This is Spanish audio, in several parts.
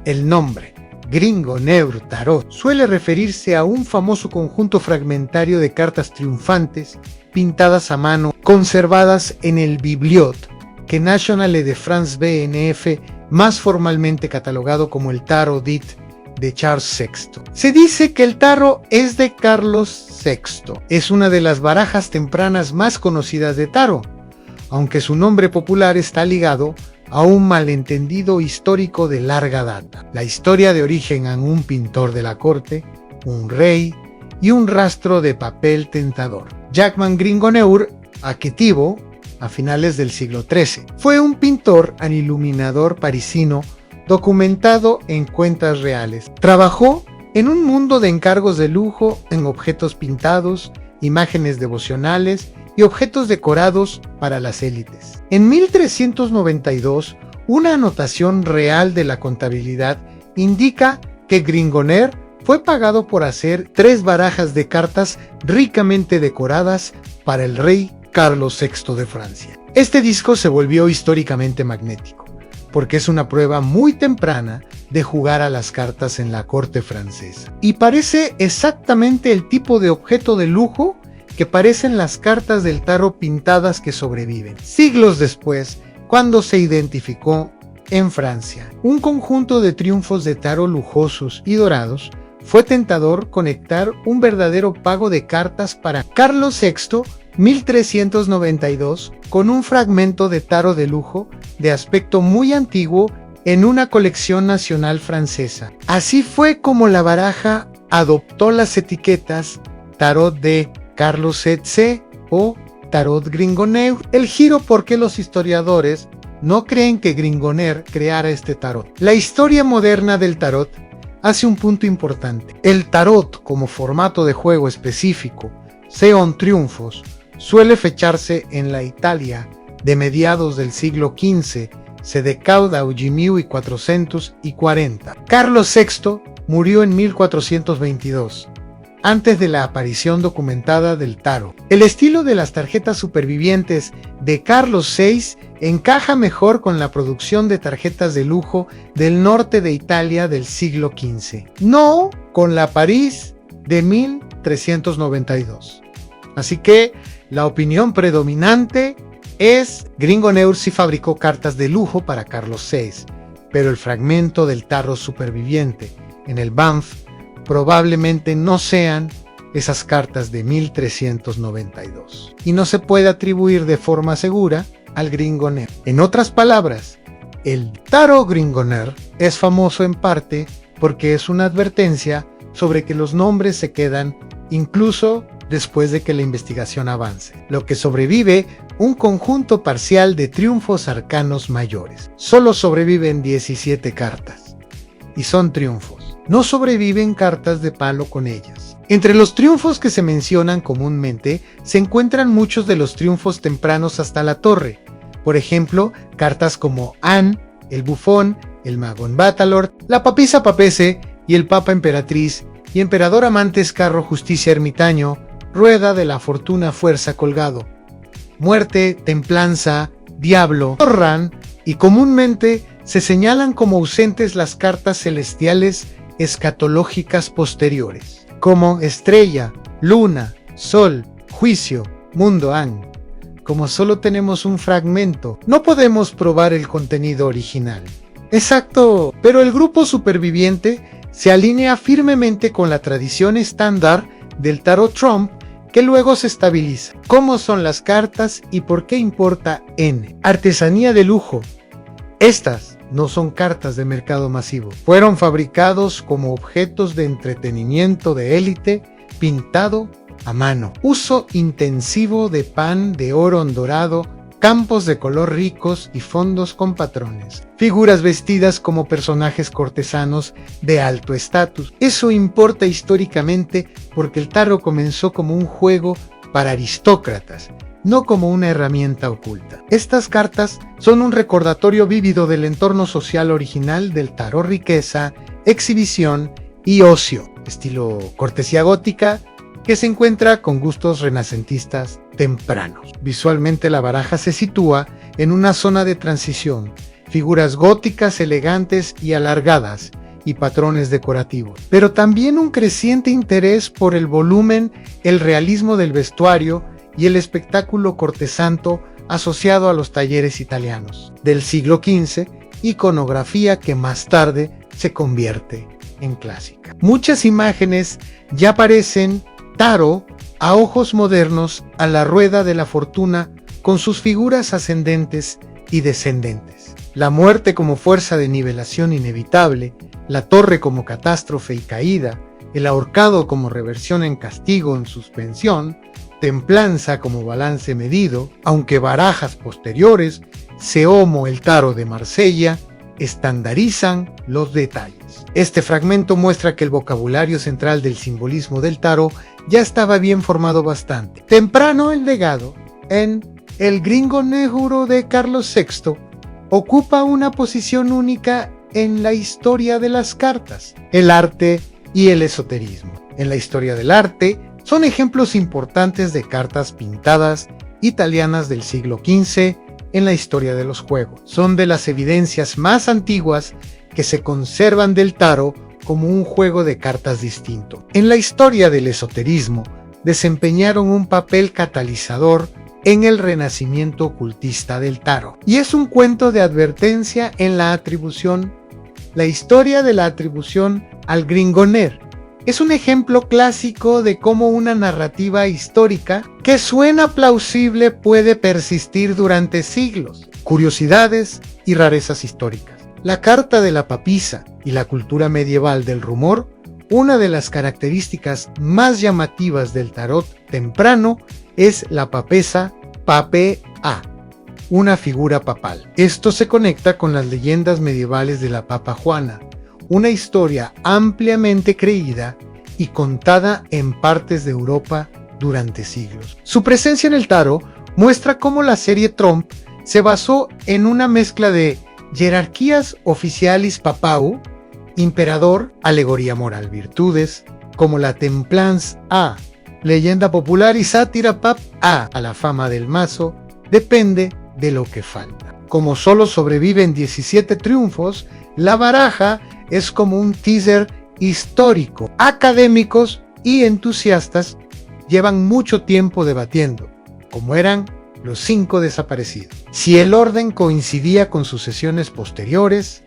El nombre Gringoneur Tarot suele referirse a un famoso conjunto fragmentario de cartas triunfantes pintadas a mano, conservadas en el Bibliot, que Nationale de France BNF, más formalmente catalogado como el Tarot dit de Charles VI. Se dice que el tarot es de Carlos VI. Es una de las barajas tempranas más conocidas de tarot, aunque su nombre popular está ligado a un malentendido histórico de larga data. La historia de origen a un pintor de la corte, un rey y un rastro de papel tentador. Jacquemin Gringoneur, aquetivo, a finales del siglo XIII, fue un pintor e iluminador parisino documentado en cuentas reales. Trabajó en un mundo de encargos de lujo en objetos pintados, imágenes devocionales y objetos decorados para las élites. En 1392, una anotación real de la contabilidad indica que Gringoneur fue pagado por hacer 3 barajas de cartas ricamente decoradas para el rey Carlos VI de Francia. Este disco se volvió históricamente magnético, porque es una prueba muy temprana de jugar a las cartas en la corte francesa. Y parece exactamente el tipo de objeto de lujo que parecen las cartas del tarot pintadas que sobreviven. Siglos después, cuando se identificó en Francia un conjunto de triunfos de tarot lujosos y dorados, fue tentador conectar un verdadero pago de cartas para Carlos VI 1392 con un fragmento de tarot de lujo de aspecto muy antiguo en una colección nacional francesa. Así fue como la baraja adoptó las etiquetas Tarot de Carlos VII o Tarot Gringoneur. El giro porque los historiadores no creen que Gringoneur creara este tarot. La historia moderna del tarot hace un punto importante. El tarot como formato de juego específico, Seon Triunfos, suele fecharse en la Italia de mediados del siglo XV, se decauda 1440. Carlos VI murió en 1422, antes de la aparición documentada del tarot. El estilo de las tarjetas supervivientes de Carlos VI encaja mejor con la producción de tarjetas de lujo del norte de Italia del siglo XV, no con la París de 1392. Así que la opinión predominante es Gringoneur sí fabricó cartas de lujo para Carlos VI, pero el fragmento del tarot superviviente en el Banff probablemente no sean esas cartas de 1392 y no se puede atribuir de forma segura al Gringoneur. En otras palabras, el tarot Gringoneur es famoso en parte porque es una advertencia sobre que los nombres se quedan incluso después de que la investigación avance. Lo que sobrevive, un conjunto parcial de triunfos arcanos mayores. Solo sobreviven 17 cartas y son triunfos. No sobreviven cartas de palo con ellas. Entre los triunfos que se mencionan comúnmente se encuentran muchos de los triunfos tempranos hasta la torre. Por ejemplo, cartas como Anne, el Bufón, el Mago en Batalord, la Papisa Papese y el Papa Emperatriz y Emperador Amantes Carro Justicia Ermitaño, Rueda de la Fortuna Fuerza Colgado, Muerte, Templanza, Diablo, Torran, y comúnmente se señalan como ausentes las cartas celestiales escatológicas posteriores, como Estrella, Luna, Sol, Juicio, Mundo An. Como solo tenemos un fragmento, no podemos probar el contenido original. Exacto, pero el grupo superviviente se alinea firmemente con la tradición estándar del Tarot Trump que luego se estabiliza. ¿Cómo son las cartas y por qué importa N? Artesanía de lujo. Estas no son cartas de mercado masivo. Fueron fabricados como objetos de entretenimiento de élite, pintado a mano. Uso intensivo de pan de oro dorado, campos de color ricos y fondos con patrones. Figuras vestidas como personajes cortesanos de alto estatus. Eso importa históricamente porque el tarot comenzó como un juego para aristócratas, no como una herramienta oculta. Estas cartas son un recordatorio vívido del entorno social original del tarot: riqueza, exhibición y ocio, estilo cortesía gótica, que se encuentra con gustos renacentistas tempranos. Visualmente la baraja se sitúa en una zona de transición figuras góticas elegantes y alargadas, y patrones decorativos, pero también un creciente interés por el volumen, el realismo del vestuario y el espectáculo cortesano asociado a los talleres italianos del siglo XV, iconografía que más tarde se convierte en clásica. Muchas imágenes ya parecen tarot a ojos modernos a la rueda de la fortuna con sus figuras ascendentes y descendentes. La muerte como fuerza de nivelación inevitable, la torre como catástrofe y caída, el ahorcado como reversión en castigo en suspensión, templanza como balance medido, aunque barajas posteriores, Seomo el tarot de Marsella, estandarizan los detalles. Este fragmento muestra que el vocabulario central del simbolismo del tarot ya estaba bien formado bastante. Temprano el legado en El Gringo Negro de Carlos VI ocupa una posición única en la historia de las cartas, el arte y el esoterismo. En la historia del arte son ejemplos importantes de cartas pintadas italianas del siglo XV. En la historia de los juegos son de las evidencias más antiguas que se conservan del tarot como un juego de cartas distinto. En la historia del esoterismo desempeñaron un papel catalizador en el renacimiento ocultista del tarot. Y es un cuento de advertencia en la atribución. La historia de la atribución al Gringoner es un ejemplo clásico de cómo una narrativa histórica que suena plausible puede persistir durante siglos. Curiosidades y rarezas históricas. La carta de la papisa y la cultura medieval del rumor, una de las características más llamativas del tarot temprano es la papesa Papea, una figura papal. Esto se conecta con las leyendas medievales de la Papa Juana, una historia ampliamente creída y contada en partes de Europa durante siglos. Su presencia en el tarot muestra cómo la serie Trump se basó en una mezcla de jerarquías oficialis papau, emperador, alegoría moral, virtudes, como la templanza A, leyenda popular y sátira pap A la fama del mazo, depende de lo que falta. Como solo sobreviven 17 triunfos, la baraja es como un teaser histórico. Académicos y entusiastas llevan mucho tiempo debatiendo, como eran los 5 desaparecidos. Si el orden coincidía con sucesiones posteriores,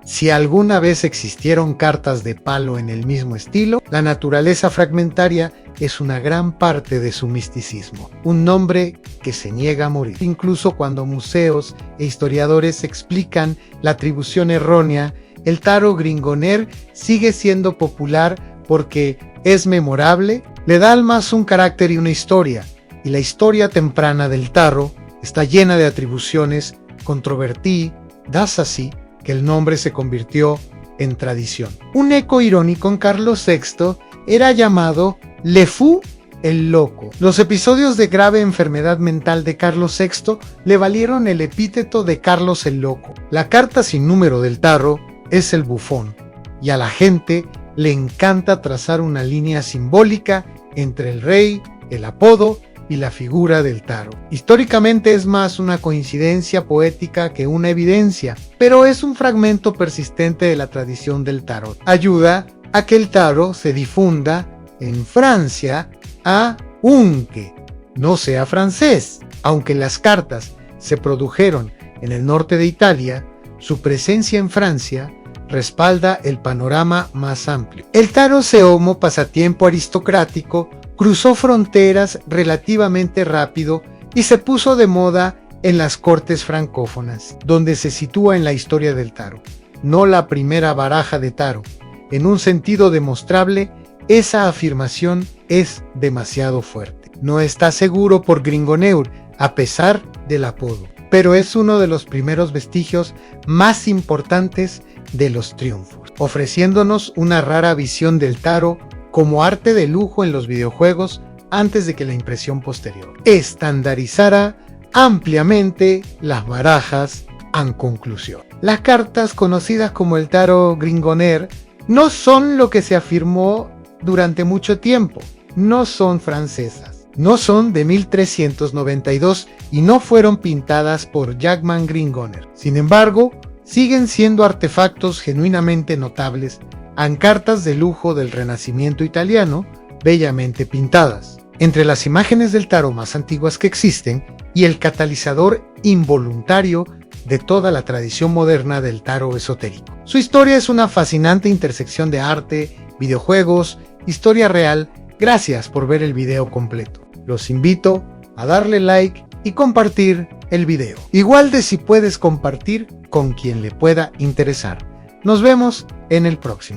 si alguna vez existieron cartas de palo en el mismo estilo, la naturaleza fragmentaria es una gran parte de su misticismo, un nombre que se niega a morir. Incluso cuando museos e historiadores explican la atribución errónea, el tarot Gringoner sigue siendo popular porque es memorable, le da al mazo un carácter y una historia, y la historia temprana del tarot está llena de atribuciones controvertidas, así que el nombre se convirtió en tradición. Un eco irónico en Carlos VI era llamado Le Fou el Loco. Los episodios de grave enfermedad mental de Carlos VI le valieron el epíteto de Carlos el Loco. La carta sin número del tarot es el bufón, y a la gente le encanta trazar una línea simbólica entre el rey, el apodo y la figura del tarot. Históricamente es más una coincidencia poética que una evidencia, pero es un fragmento persistente de la tradición del tarot. Ayuda a que el tarot se difunda en Francia, aunque no sea francés. Aunque las cartas se produjeron en el norte de Italia, su presencia en Francia respalda el panorama más amplio. El tarot Seomo, pasatiempo aristocrático, cruzó fronteras relativamente rápido y se puso de moda en las cortes francófonas, donde se sitúa en la historia del tarot. No la primera baraja de tarot. En un sentido demostrable, esa afirmación es demasiado fuerte. No está seguro por Gringoneur, a pesar del apodo, pero es uno de los primeros vestigios más importantes de los triunfos, ofreciéndonos una rara visión del tarot como arte de lujo en los videojuegos antes de que la impresión posterior estandarizara ampliamente las barajas. En conclusión, las cartas conocidas como el tarot Gringoner no son lo que se afirmó durante mucho tiempo, no son francesas, no son de 1392 y no fueron pintadas por Jackman Gringoner. Sin embargo, siguen siendo artefactos genuinamente notables, ancartas de lujo del Renacimiento italiano, bellamente pintadas. Entre las imágenes del tarot más antiguas que existen y el catalizador involuntario de toda la tradición moderna del tarot esotérico. Su historia es una fascinante intersección de arte, videojuegos, historia real. Gracias por ver el video completo. Los invito a darle like y compartir el video. Igual de si puedes compartir con quien le pueda interesar. Nos vemos en el próximo.